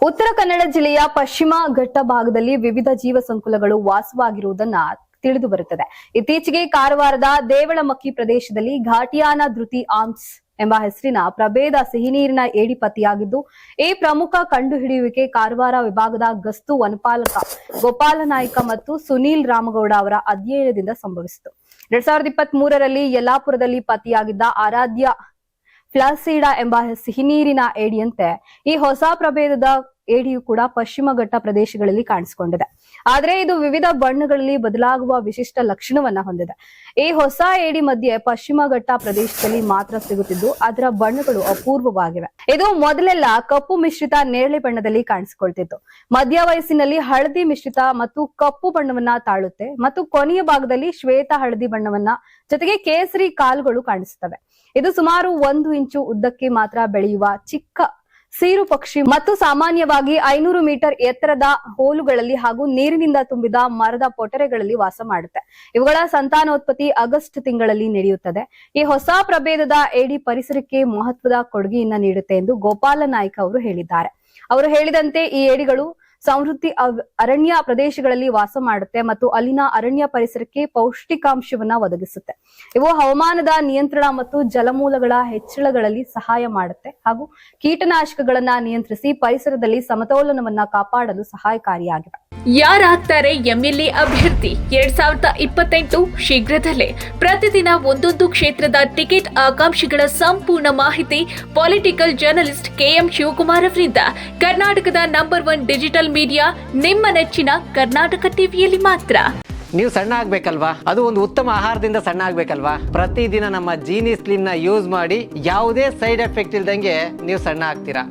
ಉತ್ತರ ಕನ್ನಡ ಜಿಲ್ಲೆಯ ಪಶ್ಚಿಮ ಘಟ್ಟ ಭಾಗದಲ್ಲಿ ವಿವಿಧ ಜೀವ ಸಂಕುಲಗಳು ವಾಸವಾಗಿರುವುದನ್ನ ತಿಳಿದು ಬರುತ್ತದೆ. ಇತ್ತೀಚೆಗೆ ಕಾರವಾರದ ದೇವಳಮಕ್ಕಿ ಪ್ರದೇಶದಲ್ಲಿ ಘಾಟಿಯಾನ ಧೃತಿ ಆರ್ಮ್ಸ್ ಎಂಬ ಹೆಸರಿನ ಪ್ರಭೇದ ಸಿಹಿನೀರಿನ ಏಡಿ ಪತ್ತೆಯಾಗಿದ್ದು, ಈ ಪ್ರಮುಖ ಕಂಡುಹಿಡಿಯುವಿಕೆ ಕಾರವಾರ ವಿಭಾಗದ ಗಸ್ತು ವನಪಾಲಕ ಗೋಪಾಲ ನಾಯ್ಕ ಮತ್ತು ಸುನೀಲ್ ರಾಮಗೌಡ ಅವರ ಅಧ್ಯಯನದಿಂದ ಸಂಭವಿಸಿತು. 2023ರಲ್ಲಿ ಯಲ್ಲಾಪುರದಲ್ಲಿ ಪತ್ತೆಯಾಗಿದ್ದ ಆರಾಧ್ಯ ಫ್ಲಾಸಿಡಾ ಎಂಬ ಸಿಹಿನೀರಿನ ಏಡಿಯಂತೆ ಈ ಹೊಸ ಪ್ರಭೇದದ ಏಡಿಯು ಕೂಡ ಪಶ್ಚಿಮ ಘಟ್ಟ ಪ್ರದೇಶಗಳಲ್ಲಿ ಕಾಣಿಸಿಕೊಂಡಿದೆ. ಆದರೆ ಇದು ವಿವಿಧ ಬಣ್ಣಗಳಲ್ಲಿ ಬದಲಾಗುವ ವಿಶಿಷ್ಟ ಲಕ್ಷಣವನ್ನ ಹೊಂದಿದೆ. ಈ ಹೊಸ ಏಡಿ ಮಧ್ಯೆ ಪಶ್ಚಿಮ ಘಟ್ಟ ಪ್ರದೇಶದಲ್ಲಿ ಮಾತ್ರ ಸಿಗುತ್ತಿದ್ದು, ಅದರ ಬಣ್ಣಗಳು ಅಪೂರ್ವವಾಗಿವೆ. ಇದು ಮೊದಲೆಲ್ಲ ಕಪ್ಪು ಮಿಶ್ರಿತ ನೇರಳೆ ಬಣ್ಣದಲ್ಲಿ ಕಾಣಿಸಿಕೊಳ್ತಿತ್ತು. ಮಧ್ಯ ವಯಸ್ಸಿನಲ್ಲಿ ಹಳದಿ ಮಿಶ್ರಿತ ಮತ್ತು ಕಪ್ಪು ಬಣ್ಣವನ್ನ ತಾಳುತ್ತೆ ಮತ್ತು ಕೊನೆಯ ಭಾಗದಲ್ಲಿ ಶ್ವೇತ ಹಳದಿ ಬಣ್ಣವನ್ನ ಜೊತೆಗೆ ಕೇಸರಿ ಕಾಲುಗಳು ಕಾಣಿಸುತ್ತವೆ. ಇದು ಸುಮಾರು 1 ಇಂಚು ಉದ್ದಕ್ಕೆ ಮಾತ್ರ ಬೆಳೆಯುವ ಚಿಕ್ಕ ಸೀರು ಪಕ್ಷಿ ಮತ್ತು ಸಾಮಾನ್ಯವಾಗಿ 500 ಮೀಟರ್ ಎತ್ತರದ ಹೋಲುಗಳಲ್ಲಿ ಹಾಗೂ ನೀರಿನಿಂದ ತುಂಬಿದ ಮರದ ಪೊಟರೆಗಳಲ್ಲಿ ವಾಸ ಮಾಡುತ್ತೆ. ಇವುಗಳ ಸಂತಾನೋತ್ಪತ್ತಿ ಆಗಸ್ಟ್ ತಿಂಗಳಲ್ಲಿ ನಡೆಯುತ್ತದೆ. ಈ ಹೊಸ ಪ್ರಭೇದದ ಏಡಿ ಪರಿಸರಕ್ಕೆ ಮಹತ್ವದ ಕೊಡುಗೆಯನ್ನ ನೀಡುತ್ತೆ ಎಂದು ಗೋಪಾಲ ನಾಯ್ಕ ಅವರು ಹೇಳಿದ್ದಾರೆ. ಅವರು ಹೇಳಿದಂತೆ ಈ ಏಡಿಗಳು ಸಮೃದ್ಧಿ ಅರಣ್ಯ ಪ್ರದೇಶಗಳಲ್ಲಿ ವಾಸ ಮಾಡುತ್ತೆ ಮತ್ತು ಅಲ್ಲಿನ ಅರಣ್ಯ ಪರಿಸರಕ್ಕೆ ಪೌಷ್ಟಿಕಾಂಶವನ್ನ ಒದಗಿಸುತ್ತೆ. ಇವು ಹವಾಮಾನದ ನಿಯಂತ್ರಣ ಮತ್ತು ಜಲಮೂಲಗಳ ಹೆಚ್ಚಳಗಳಲ್ಲಿ ಸಹಾಯ ಮಾಡುತ್ತೆ ಹಾಗೂ ಕೀಟನಾಶಕಗಳನ್ನ ನಿಯಂತ್ರಿಸಿ ಪರಿಸರದಲ್ಲಿ ಸಮತೋಲನವನ್ನ ಕಾಪಾಡಲು ಸಹಾಯಕಾರಿಯಾಗಿವೆ. ಯಾರಾಗ್ತಾರೆ ಎಂಎಲ್ಎ ಅಭ್ಯರ್ಥಿ 2028 ಶೀಘ್ರದಲ್ಲೇ. ಪ್ರತಿದಿನ ಒಂದೊಂದು ಕ್ಷೇತ್ರದ ಟಿಕೆಟ್ ಆಕಾಂಕ್ಷಿಗಳ ಸಂಪೂರ್ಣ ಮಾಹಿತಿ ಪೊಲಿಟಿಕಲ್ ಜರ್ನಲಿಸ್ಟ್ ಕೆಎಂ ಶಿವಕುಮಾರ್ ಅವರಿಂದ. ಕರ್ನಾಟಕದ ನಂಬರ್ 1 ಡಿಜಿಟಲ್ ಮೀಡಿಯಾ ನಿಮ್ಮ ನೆಚ್ಚಿನ ಕರ್ನಾಟಕ ಟಿವಿಯಲ್ಲಿ ಮಾತ್ರ. ನೀವು ಸಣ್ಣ ಆಗ್ಬೇಕಲ್ವಾ? ಅದು ಒಂದು ಉತ್ತಮ ಆಹಾರದಿಂದ ಸಣ್ಣ ಆಗ್ಬೇಕಲ್ವಾ? ಪ್ರತಿದಿನ ನಮ್ಮ ಜೀನಿ ಸ್ಲಿಮ್ ನ ಯೂಸ್ ಮಾಡಿ ಯಾವುದೇ ಸೈಡ್ ಎಫೆಕ್ಟ್ ಇಲ್ದಂಗೆ ನೀವು ಸಣ್ಣ ಆಗ್ತೀರಾ.